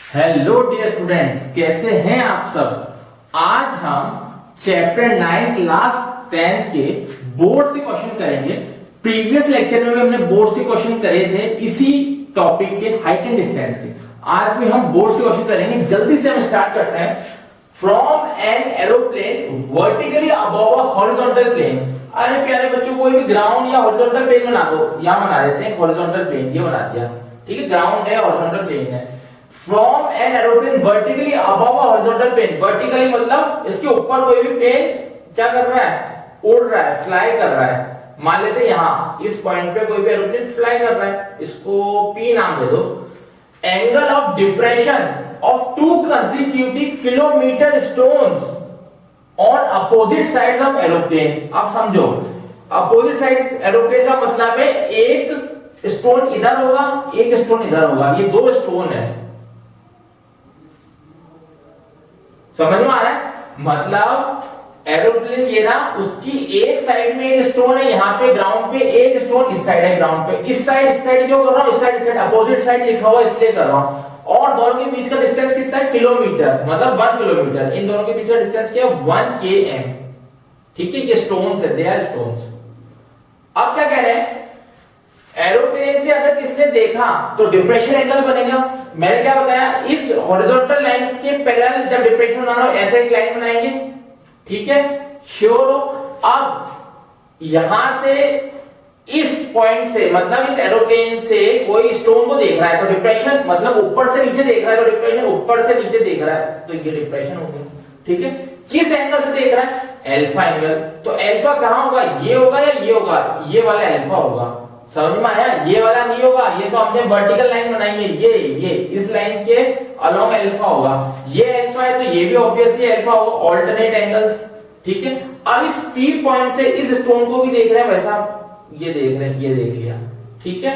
Hello dear students, कैसे हैं आप सब। आज हम चैप्टर 9 क्लास 10 के बोर्ड से क्वेश्चन करेंगे। प्रीवियस लेक्चर में हमने बोर्ड के क्वेश्चन करे थे इसी टॉपिक के, हाइट एंड डिस्टेंस के। आज भी हम बोर्ड से क्वेश्चन करेंगे। जल्दी से हम स्टार्ट करते हैं। From an aeroplane vertically above a horizontal plane. अरे प्यारे बच्चों, कोई भी ग्राउंड या हॉरिजॉन्टल प्लेन बना दो। यहां बना देते हैं हॉरिजॉन्टल प्लेन, ये बना दिया, ठीक है। ग्राउंड है, हॉरिजॉन्टल प्लेन है। From an aeroplane vertically above a horizontal plane. Vertically मतलब इसके ऊपर कोई भी प्लेन क्या कर रहा है, उड़ रहा है, फ्लाई कर रहा है। मान लेते हैं यहां इस पॉइंट पे कोई भी एरोप्लेन फ्लाई कर रहा है, इसको P नाम दे दो। Angle of depression of to consecutive kilometre stones on opposite sides of aeroplane. अब समझो, अपोजिट साइड्स एरोप्लेन का मतलब है एक स्टोन इधर होगा, एक स्टोन इधर होगा। ये दो स्टोन है, समझ में आ रहा है। मतलब एरोप्लेन ये ना, उसकी एक साइड में एक स्टोन है, यहाँ पे ग्राउंड पे एक स्टोन इस साइड है, ग्राउंड पे इस साइड क्यों कर रहा हूं, इस साइड अपोजिट साइड लिखा हुआ इसलिए कर रहा हूं। और दोनों के बीच का डिस्टेंस कितना है, किलोमीटर, मतलब 1 किलोमीटर। इन दोनों के बीच का डिस्टेंस क्या है, 1 km, ठीक है। ये स्टोन्स है, दे आर स्टोन्स। अब क्या कह रहे हैं, एरोप्लेन से अगर किसने देखा तो डिप्रेशन एंगल बनेगा। मैंने क्या बताया, इस हॉरिजॉन्टल लाइन के पैरेलल जब डिप्रेशन बनाना हो ऐसे एक लाइन बनाएंगे, ठीक है, श्योर हो। अब यहां से इस पॉइंट से, मतलब इस एरोप्लेन से कोई स्टोन को देख रहा है तो डिप्रेशन, मतलब ऊपर से नीचे देख रहा है तो डिप्रेशन, ऊपर से नीचे देख रहा है तो ये डिप्रेशन हो गया, ठीक है। किस एंगल से देख रहा है, अल्फा एंगल। तो अल्फा कहां होगा, ये होगा या ये होगा, ये वाला अल्फा होगा। समझ में आया, ये वाला नहीं होगा, ये तो हमने वर्टिकल लाइन बनाई है, ये इस लाइन के अलोंग अल्फा होगा। ये अल्फा है तो ये भी ऑब्वियसली अल्फा होगा, ऑल्टरनेट एंगल्स, ठीक है। अब इस P पॉइंट से इस स्टोन को भी देख रहे हैं, वैसा ये देख रहे हैं, ये देख लिया, ठीक है।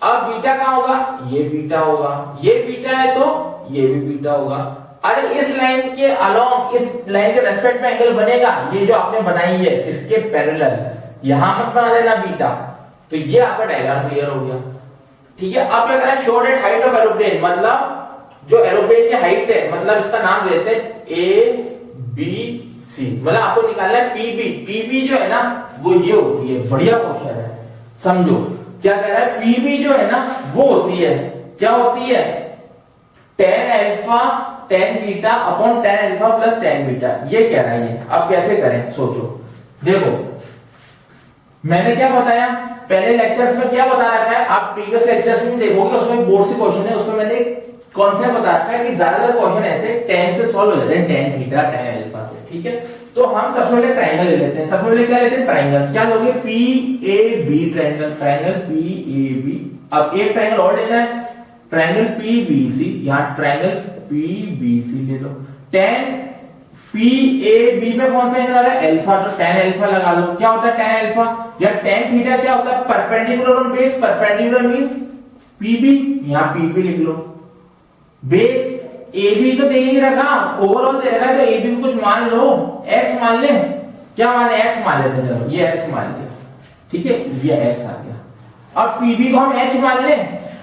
अब बीटा कहां होगा, ये बीटा होगा, ये बीटा है तो ये भी बीटा होगा। अरे इस लाइन के अलोंग, इस लाइन के रेस्पेक्ट में एंगल बनेगा, ये जो आपने बनाई है इसके पैरेलल, यहां मत बना देना बीटा। तो ये आपका डायग्राम क्लियर हो गया, ठीक है। अब क्या करें, show that height of aeroplane, मतलब जो एरोप्लेन की हाइट है, मतलब इसका नाम देते हैं ABC, मतलब आपको निकालना है PB जो है ना वो ये होती है। बढ़िया क्वेश्चन है, समझो क्या कह रहा है। PB जो है ना वो होती है, क्या होती है, tan alpha tan beta upon tan alpha plus tan beta, ये कह रहा है ये। अब कैसे करें, सोचो। देखो मैंने क्या बताया, पहले लेक्चर्स में क्या बता रखा है, आप प्रीवियस लेक्चर्स में देखोगे, उसमें बोर्ड से क्वेश्चन है, उसमें मैंने कॉन्सेप्ट बता रखा है कि ज्यादातर क्वेश्चन ऐसे tan से सॉल्व हो जाते हैं, tan थीटा tan अल्फा से, ठीक है। तो हम सबसे पहले ट्रायंगल ले लेते हैं। सबसे पहले क्या लेते हैं, ट्रायंगल। क्या लोगे, PAB ट्रायंगल, ट्रायंगल PAB। अब एक ट्रायंगल और लेना है, ट्रायंगल PBC, यहां ट्रायंगल PBC ले लो। tan PAB में कौन सा एंगल आ रहा है, अल्फा, तो tan अल्फा लगा लो। क्या होता है tan अल्फा, या tan थीटा क्या होता है, perpendicular on base. Perpendicular means PB, यहां PB लिख लो। बेस AB तो दे ही रखा, ओवरऑल दे रखा है, तो AB को कुछ मान लो, x मान ले। क्या माने, x मान लेते हैं, चलो ये x मान लिया, ठीक है, ये x आ गया। अब PB को हम h मान ले,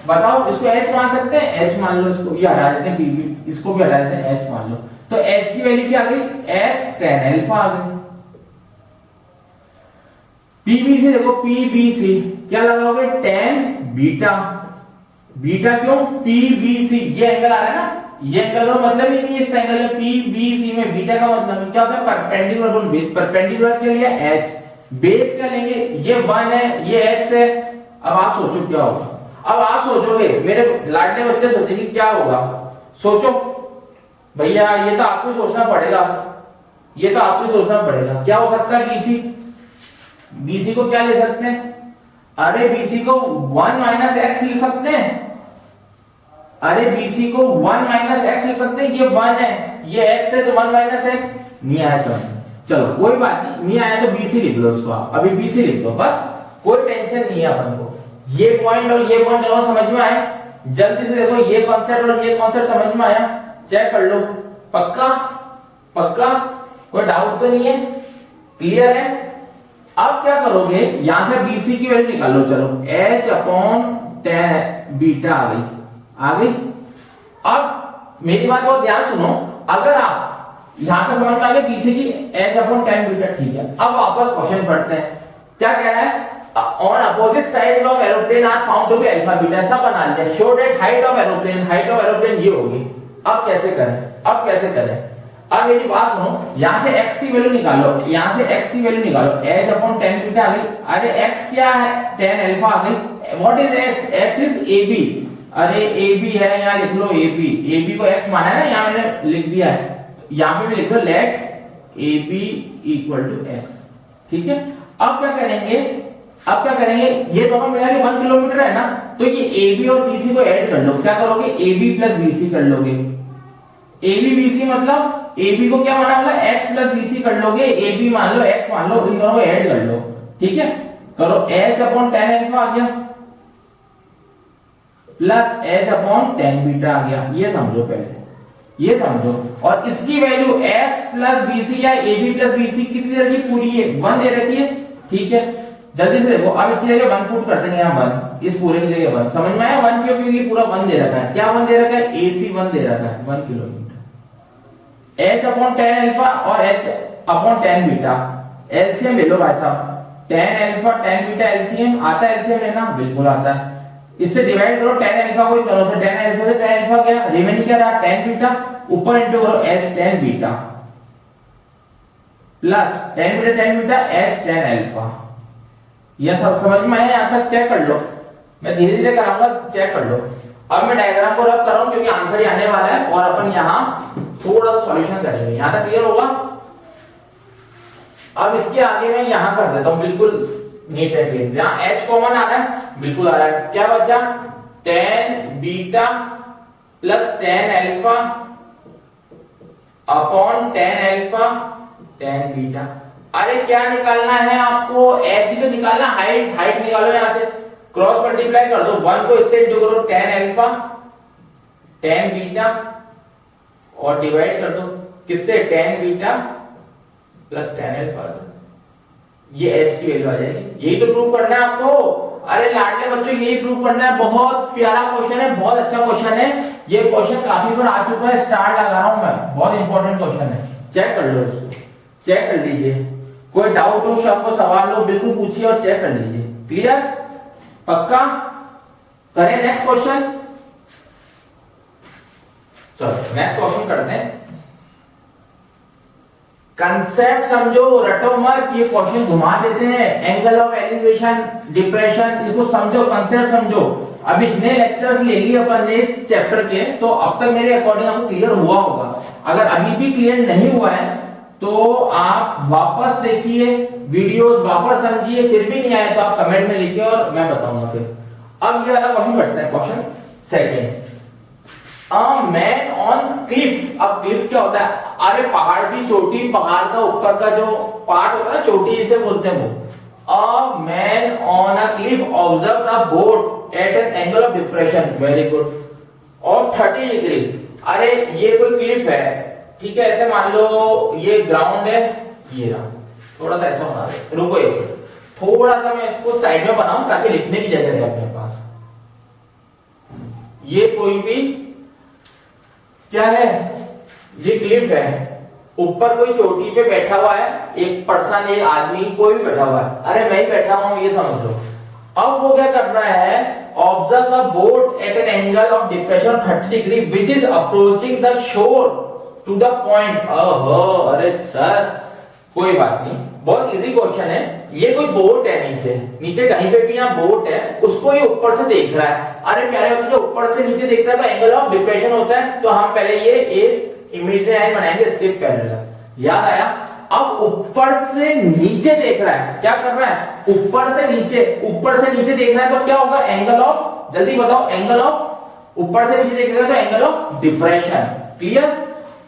बताओ इसको h मान सकते हैं, h मान लो, इसको ये हटा देते हैं, PB इसको भी हटा देते हैं, h मान लो। तो h की वैल्यू क्या आ गई, x tan अल्फा आ गई। PB से देखो, PBC क्या लगाओगे, tan बीटा। बीटा क्यों, PBC ये एंगल आ रहा है ना, ये एंगल का मतलब ही नहीं इस एंगल में, PBC में बीटा का मतलब क्या होता है, परपेंडिकुलर ऑन बेस। परपेंडिकुलर के लिए h, बेस का लेंगे, ये 1 है, ये x है। अब आप सोचो क्या होगा। अब आप सोचोगे, मेरे लाडले बच्चे सोचेंगे क्या होगा, सोचो भैया, ये तो आपको सोचना पड़ेगा, ये तो आपको सोचना पड़ेगा। क्या हो सकता है, BC को क्या ले सकते हैं, अरे BC को 1 - x लिख सकते हैं। अरे BC को 1 - x लिख सकते हैं, ये 1 है, ये x है, तो 1 - x नहीं आया समझ। चलो कोई बात नहीं आया तो BC लिख लो उसको, आप अभी BC लिख दो, बस कोई टेंशन नहीं है अपन को। ये पॉइंट और ये पॉइंट दोनों समझ में आए, जल्दी से देखो, ये कॉन्सेप्ट और ये कॉन्सेप्ट समझ में आया, चेक कर लो। पक्का पक्का, कोई डाउट तो नहीं है, क्लियर है। अब क्या करोगे, यहां से BC की वैल्यू निकालो, चलो h अपॉन tan बीटा आ गई। अब मेरी बात बहुत ध्यान सुनो, अगर आप यहां तक समझ में आ गया बीसी की h अपॉन tan बीटा, ठीक है। अब वापस क्वेश्चन पढ़ते हैं, क्या कह रहा है, on opposite side of aeroplane are found to be alpha beta, ऐसा बना लिया। Show that height of aeroplane ये होगी। अब कैसे करें, अब मेरी बात सुनो, यहां से x की वैल्यू निकालो, यहां से x की वैल्यू निकालो, h अपॉन tan बीटा आ गई। अरे x क्या है, tan अल्फा आ गई। What is x is ab। अरे ab है, यहां लिख लो ab को x माना है ना, यहां मैंने लिख दिया है, यहां पे भी लिख लो let ab equal to x, ठीक है। अब क्या करेंगे, ये दोनों मिला के 1 किलोमीटर है ना, तो ये AB और BC को ऐड कर लो। क्या करोगे, AB प्लस BC कर लोगे। AB BC मतलब AB को क्या माना, मतलब x प्लस BC कर लोगे, AB मान लो x मान लो, इन दोनों को ऐड कर लो, ठीक है। करो h अपॉन tan अल्फा आ गया plus h upon tan beta आ गया। ये समझो, पहले ये समझो। और इसकी वैल्यू x प्लस BC या AB प्लस BC कितनी दे रखी, पूरी है 1 दे रखी है, ठीक है। जल्दी से देखो, अब इसकी जगह 1 पुट कर देंगे, यहां 1, इस पूरे की जगह 1। समझ में आया 1 क्यों, क्योंकि पूरा 1 दे रखा है। क्या 1 दे रखा है, AC 1 दे रखा है, 1 kilometre. h upon tan alpha और h upon tan beta, LCM ले लो भाई साहब। tan alpha tan beta LCM आता है, एलसीएम लेना बिल्कुल आता है। इससे डिवाइड करो tan अल्फा को, करो से tan अल्फा से tan अल्फा क्या रिमेनिंग क्या रहा, tan बीटा, ऊपर इंटू करो h tan beta plus tan beta h tan alpha. यह सब समझ में आया, यहां तक चेक कर लो, मैं धीरे धीरे कराऊंगा, चेक कर लो। अब मैं डायग्राम को रब कर रहा हूं क्योंकि आंसर ही आने वाला है और अपन यहां थोड़ा सा सॉल्यूशन करेंगे। यहां तक क्लियर होगा। अब इसके आगे मैं यहां कर देता हूं बिल्कुल नीट एंड क्लीन, जहां h कॉमन आ रहा है, बिल्कुल आ रहा है। क्या बचा, tan beta plus tan alpha upon tan alpha tan beta. अरे क्या निकालना है आपको, h को निकालना, हाइट निकालो, यहां से क्रॉस मल्टीप्लाई कर दो, 1 को इससे इंटू करो tan अल्फा tan बीटा और डिवाइड कर दो किससे, tan beta plus tan alpha. ये h की वैल्यू आ जाएगी। यही तो प्रूव करना है आपको। अरे लाडले बच्चों, यही प्रूव करना है। बहुत प्यारा क्वेश्चन है, बहुत अच्छा क्वेश्चन है। ये क्वेश्चन काफी बार आ चुका है, स्टार लगा रहा हूं मैं, बहुत इंपॉर्टेंट क्वेश्चन है। चेक कर लो इसको, चेक कर लीजिए। कोई डाउट हो, सबको सवाल हो, बिल्कुल पूछिए और चेक कर लीजिए। क्लियर, पक्का। करें नेक्स्ट क्वेश्चन। चलो नेक्स्ट क्वेश्चन करते हैं। कंसेप्ट समझो, रटो मत, ये क्वेश्चन घुमा देते हैं। एंगल ऑफ एलिवेशन, डिप्रेशन, इसको समझो, कंसेप्ट समझो। अभी इतने लेक्चर्स ले लिए अपन ने इस चैप्टर के, तो अब तक मेरे अकॉर्डिंग आपको क्लियर हुआ होगा। अगर अभी भी क्लियर नहीं हुआ है तो आप वापस देखिए वीडियोस, वापस समझिए, फिर भी नहीं आए तो आप कमेंट में लिखिए और मैं बताऊंगा फिर। अब ये वाला क्वेश्चन करते हैं, question second. A man on Cliff. अब क्लिफ क्या होता है, अरे पहाड़ की चोटी, पहाड़ का ऊपर का जो पार्ट होता है ना, चोटी जिसे बोलते हैं वो। A man on a cliff observes a boat at an angle of depression, very good, of 30 degree. अरे ये कोई क्लिफ है, ठीक है, ऐसे मान लो ये ग्राउंड है, ये रहा, थोड़ा सा ऐसा बना दे, रुको एक थोड़ा सा मैं इसको साइड में बनाऊं ताकि लिखने की जगह रहे अपने पास। ये कोई भी क्या है, ये क्लिफ है, ऊपर कोई चोटी पे बैठा हुआ है, एक पर्सन, एक आदमी, कोई भी बैठा हुआ है। अरे मैं ही बैठा हुआ हूं, ये समझ लो। अब वो क्या करना है, observe a boat at an angle of depression 30 degree which is approaching the shore to the point. अरे सर कोई बात नहीं, बहुत इजी क्वेश्चन है। ये कोई बोट है, नीचे कहीं पे भी यहाँ बोट है, उसको ये ऊपर से देख रहा है। अरे प्यारे बच्चों, जो ऊपर से नीचे देखता है तो एंगल ऑफ डिप्रेशन होता है। तो हम पहले ये एक इमेजिनरी लाइन बनाएंगे, स्किप पैरेलल, याद आया। अब ऊपर से नीचे देख रहा है, क्या कर रहा है, ऊपर से नीचे देख रहा है, तो क्या होगा, एंगल ऑफ, जल्दी बताओ, एंगल ऑफ, ऊपर से नीचे देख रहा है तो एंगल ऑफ डिप्रेशन। क्लियर।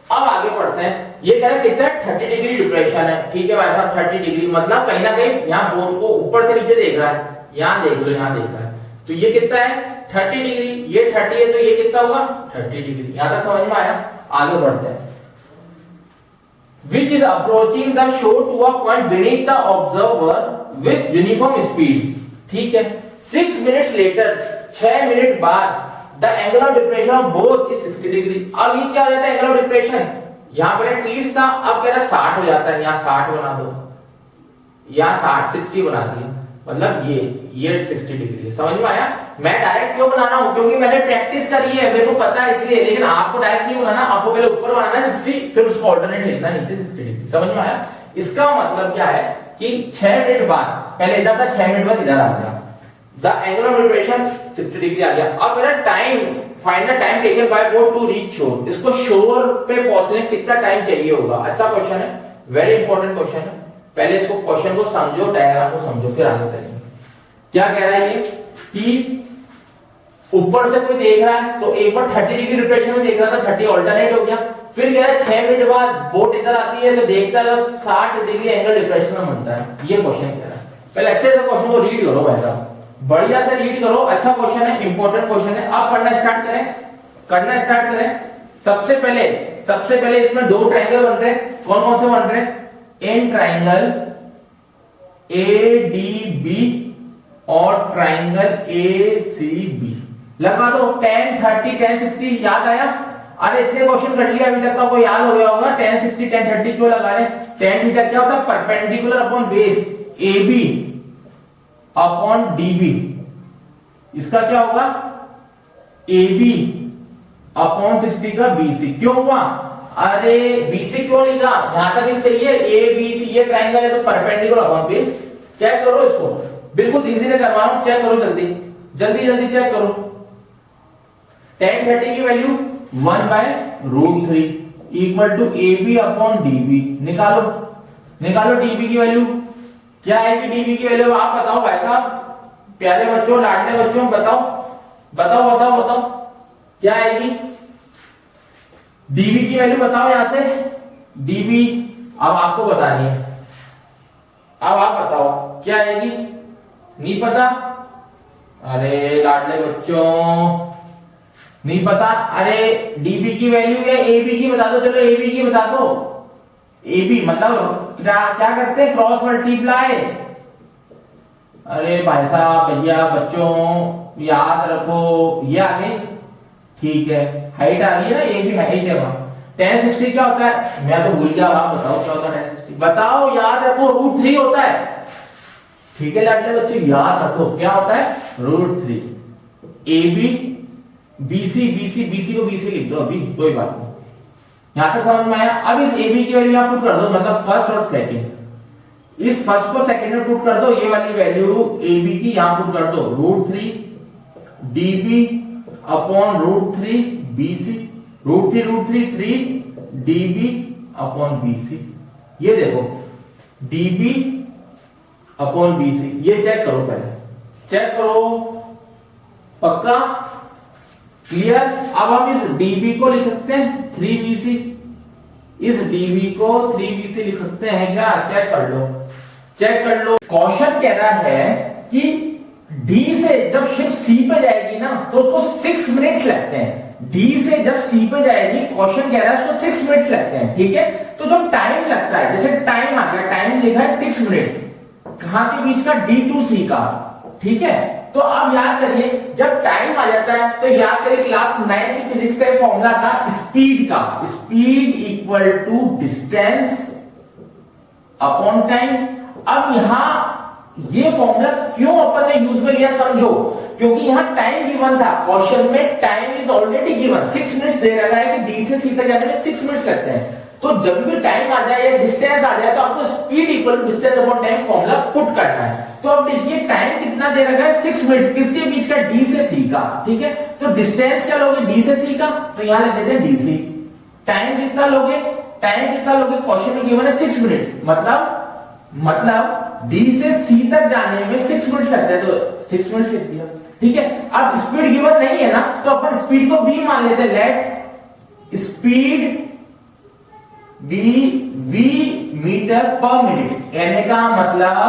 अब आगे बढ़ते हैं। ये कह रहा है कितना, 30 डिग्री डिप्रेशन है, ठीक है भाई साहब। 30 डिग्री मतलब कहीं ना कहीं यहाँ बोर्ड को ऊपर से नीचे देख रहा है, यहाँ देख लो, यहाँ देख रहा है, तो ये कितना है, 30 डिग्री। ये 30 है तो ये कितना होगा, 30 डिग्री। यहां तक समझ में आया। आगे बढ़ते हैं। Which is approaching the shore to a point beneath the observer with uniform speed, ठीक है। 6 minutes later, 6 मिनट बाद the angle of depression of both is 60 degree. अब ये क्या हो जाता है एंगल ऑफ डिप्रेशन, यहां पर 30 था, अब कह रहा 60 हो जाता है, यहां 60 बना दो, यहां 60 बना दिया, मतलब ये 60 डिग्री। समझ में आया? मैं डायरेक्ट क्यों बना रहा हूं, क्योंकि मैंने प्रैक्टिस करी है, मेरे को पता है इसलिए। लेकिन आपको डायरेक्ट नहीं बनाना, आपको पहले ऊपर बनाना है 60, फिर उसको ऑल्टरनेट लिखना नीचे 60 डिग्री। समझ में आया? इसका मतलब क्या है कि 6 मिनट बाद, पहले इधर था, 6 मिनट बाद इधर आ गया, the angle of depression 60 degree आ गया। अब मेरा time, find the time taken by boat to reach shore. इसको शोर पे पहुंचने कितना टाइम चाहिए होगा? अच्छा क्वेश्चन है, वेरी इंपॉर्टेंट क्वेश्चन है। पहले इसको क्वेश्चन को समझो, डायग्राम को समझो, फिर आगे चलेंगे। क्या कह रहा है ये कि ऊपर से कोई देख रहा है, तो एक बार 30 डिग्री डिप्रेशन में देख रहा था, 30 ऑल्टरनेट हो गया, फिर कह रहा है 6 मिनट बाद बोट इधर आती है तो देखता है 60 डिग्री एंगल डिप्रेशन में बनता है। ये क्वेश्चन कह रहा है। पहले अच्छे से क्वेश्चन को रीड करो, वैसा बढ़िया से रीड करो, अच्छा क्वेश्चन है, इंपॉर्टेंट क्वेश्चन है। अब पढ़ना स्टार्ट करें। सबसे पहले इसमें दो ट्रायंगल बन रहे हैं। कौन कौन से बन रहे हैं? इन ट्रायंगल ADB और ट्रायंगल ACB। लगा दो 10, 30, 10, 60। याद आया? अरे इतने क्वेश्चन कर लिया अभी तक, आपको याद हो गया होगा। 10, 60, 10, 30 क्यों लगा रहे? tan थीटा क्या होता है? Perpendicular upon base AB upon DB। इसका क्या होगा? AB अपॉन 60 का BC। क्यों हुआ? अरे BC क्यों लिखा? यहां तक चाहिए ABC, ये ट्रायंगल है तो परपेंडिकुलर अपॉन बेस। चेक करो इसको, बिल्कुल धीरे धीरे करवा रहा हूं, चेक करो जल्दी चेक करो। tan 30 की value 1/√3 equal to AB upon DB। निकालो DB की वैल्यू क्या है कि DB की वैल्यू आप बताओ भाई साहब, प्यारे बच्चों, लाडले बच्चों, बताओ क्या आएगी? DB की वैल्यू बताओ यहां से। DB अब आपको बतानी है, अब आप बताओ क्या आएगी? नहीं पता? अरे लाडले बच्चों नहीं पता? अरे DB की वैल्यू या AB की बता दो। चलो AB की बता दो। AB मतलब क्या करते हैं? Cross multiply. अरे भाई साहब, भैया, बच्चों याद रखो, ये आ गई, ठीक है। हाइट आ गई है ना, ये भी हाइट है वहां। tan 60 क्या होता है? मैं तो भूल गया, आप बताओ क्या होता है tan 60? बताओ, याद रखो, √3 होता है। ठीक है लाडले बच्चों, याद रखो क्या होता है? √3। AB BC को BC लिख दो, अभी कोई बात नहीं। यहां तक समझ में आया? अब इस AB की वैल्यू आप पुट कर दो, मतलब फर्स्ट और सेकंड। इस फर्स्ट को सेकंड में पुट कर दो, ये वाली वैल्यू AB की यहां पुट कर दो, √3 DB upon √3 BC। √3 3 DB upon BC। ये देखो DB अपॉन BC, ये चेक करो, पहले चेक करो, पक्का क्लियर? अब हम इस DB को लिख सकते हैं 3BC, इस DB को 3BC लिख सकते हैं क्या? चेक कर लो। क्वेश्चन कह रहा है कि D से जब शिप C पे जाएगी ना तो उसको 6 मिनट्स लगते हैं। D से जब C पे जाएगी, क्वेश्चन कह रहा है उसको 6 मिनट्स लगते हैं, ठीक है। तो जो टाइम लगता है, जैसे टाइम आ गया, टाइम लिखा है 6 मिनट्स, कहां के बीच का? D to C का, ठीक है। तो अब याद करिए, जब टाइम आ जाता है तो याद करिए क्लास 9 की फिजिक्स का फॉर्मूला था स्पीड का, speed equal to distance upon time. अब यहां ये फॉर्मूला क्यों अपन ने यूज में लिया समझो, क्योंकि यहां टाइम गिवन था, क्वेश्चन में time is already given, 6 minutes दे रखा है कि D से C तक जाने में 6 मिनट्स लगते हैं। तो जब भी टाइम आ जाए या डिस्टेंस आ जाए तो आपको speed equal to distance upon time formula put करना है। तो अब देखिए टाइम कितना दे रखा है? 6 मिनट्स, किसके बीच का? D से C का, ठीक है। तो डिस्टेंस क्या लोगे? D से C का, तो यहां लिख देते हैं DC। टाइम कितना लोगे? क्वेश्चन में गिवन है 6 मिनट्स, मतलब D से C तक जाने में 6 मिनट्स लगते हैं, तो 6 मिनट्स लिख दिया, ठीक है। अब स्पीड गिवन नहीं है ना, तो अपन स्पीड को v मान लेते हैं। Let speed be v metre पर मिनट। कहने का मतलब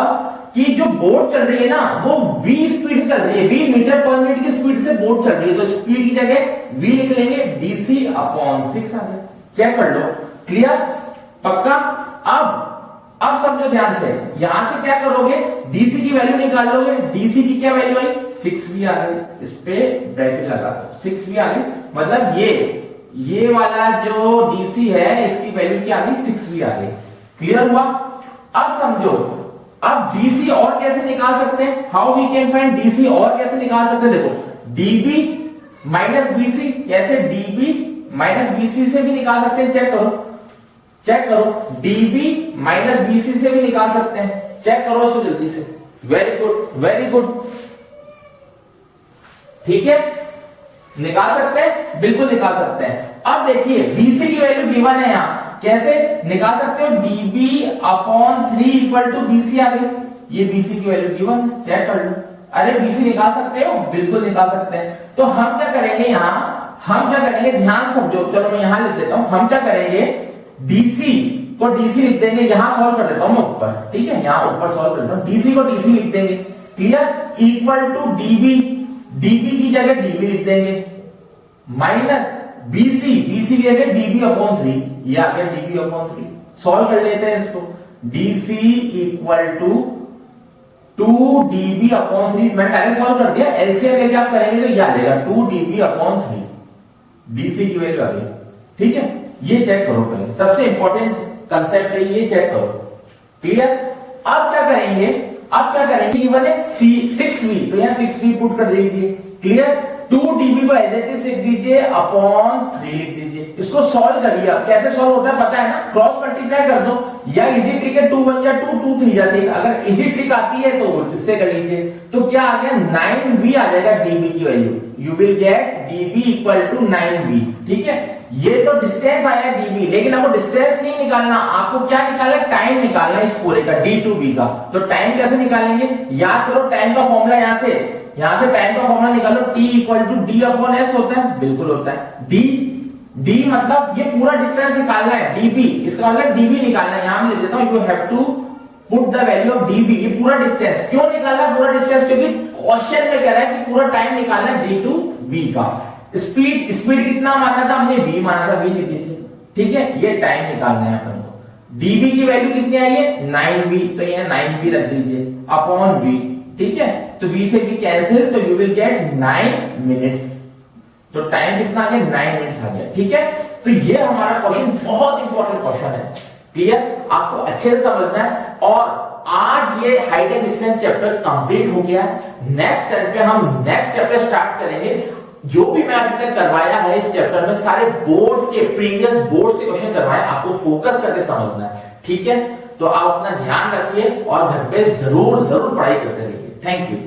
कि जो बोट चल रही है ना वो v स्पीड से चल रही है, v मीटर पर मिनट की स्पीड से बोट चल रही है, तो स्पीड की जगह v लिख लेंगे, DC अपॉन 6 आ गया। चेक कर लो, क्लियर, पक्का? अब समझो ध्यान से, यहां से क्या करोगे? DC की वैल्यू निकाल लोगे। DC की क्या वैल्यू आई? 6 भी आ गई, इस पे ब्रैकेट लगा दो, 6 भी आ गई, मतलब ये वाला जो डीसी है इसकी वैल्यू क्या आ गई, 6 भी आ गई। क्लियर हुआ? अब समझो, अब डीसी और कैसे निकाल सकते हैं, how we can find DC और कैसे निकाल सकते हैं, देखो डीबी माइनस बीसी, कैसे डीबी माइनस बीसी से भी निकाल सकते हैं, चेक करो, चेक करो, डीबी माइनस बीसी से भी निकाल सकते हैं, चेक करो इसको जल्दी से। वेरी गुड, वेरी गुड, ठीक है, निकाल सकते हैं, बिल्कुल निकाल सकते हैं। अब देखिए बीसी की वैल्यू गिवन है यहां, कैसे निकाल सकते हो, dB upon 3 equal to BC आ गई, ये बीसी की वैल्यू गिवन, चेक कर लो। अरे बीसी निकाल सकते हो, बिल्कुल निकाल सकते हैं। तो हम क्या करेंगे यहां, हम क्या करेंगे, ध्यान समझो, चलो मैं यहां लिख देता हूं, हम क्या करेंगे, डीसी को डीसी लिख देंगे, यहां सॉल्व कर देता हूं मैं ऊपर, ठीक है, यहां ऊपर सॉल्व कर देता हूं, डीसी को डीसी लिख देंगे, clear, equal to DB, DB की जगह डीबी लिख देंगे, माइनस बीसी, बीसी की जगह डीबी अपॉन 3, ये आ गया डीबी अपॉन 3, सॉल्व कर लेते हैं इसको, DC equal to 2 DB upon 3, मैंने डायरेक्ट सॉल्व कर दिया, एलसीएम लेके आप करेंगे तो ये आ जाएगा 2 डीबी अपॉन 3, डीसी की वैल्यू आ गई, ठीक है, ये चेक करो पहले, सबसे इंपॉर्टेंट कंसेप्ट है ये, चेक करो, क्लियर। अब क्या करेंगे, अब क्या करेंगे, गिवन है 6v, तो यहां 6v पुट कर दीजिए, क्लियर, 2 dB को एज इट इज लिख दीजिए, अपॉन 3 लिख दीजिए, इसको सॉल्व करिए। अब कैसे सॉल्व होता है पता है ना, क्रॉस मल्टीप्लाई कर दो, या इजी ट्रिक है 2 1 या 2 2 3 जैसे, अगर इजी ट्रिक आती है तो इससे कर लीजिए, तो क्या आ गया 9v आ जाएगा dB की वैल्यू, you will get dB equal to 9v, ठीक है। ये तो डिस्टेंस आया dB, लेकिन आपको डिस्टेंस नहीं निकालना, आपको क्या निकालना है, टाइम निकालना है इस पूरे का, d2b का। तो टाइम कैसे निकालेंगे, याद करो टाइम का फॉर्मूला, यहां से टाइम का फॉर्मूला निकालो, t equal to D upon S होता है, बिल्कुल होता है, डी मतलब ये पूरा डिस्टेंस निकालना है, dB, इसका मतलब dB निकालना है, यहां मैं लिख देता हूं, you have to put the value of dB, ये पूरा डिस्टेंस, क्यों निकालना है पूरा डिस्टेंस, क्योंकि क्वेश्चन में कह रहा है कि पूरा टाइम निकालना है d2b का। स्पीड, स्पीड कितना माना था हमने, v माना था, v लिख दीजिए, ठीक है, ये टाइम निकालना है अपन को। dB की वैल्यू कितनी आई है 9v, तो ये 9v रख दीजिए अपॉन v, ठीक है, तो v से v कैंसिल, तो यू विल गेट 9 मिनट्स, तो टाइम कितना आ गया 9 मिनट्स आ गया, ठीक है। तो ये हमारा क्वेश्चन बहुत इंपॉर्टेंट क्वेश्चन है, क्लियर, आपको अच्छे से समझना है। और आज ये height and distance chapter complete हो गया। नेक्स्ट टाइम पे हम नेक्स्ट चैप्टर स्टार्ट करेंगे। जो भी मैं अभी तक करवाया है इस चैप्टर में सारे बोर्ड्स के, प्रीवियस बोर्ड्स के क्वेश्चन करवाए, आपको फोकस करके समझना है, ठीक है। तो आप अपना ध्यान रखिए और घर पे जरूर पढ़ाई करते रहिए। Thank you.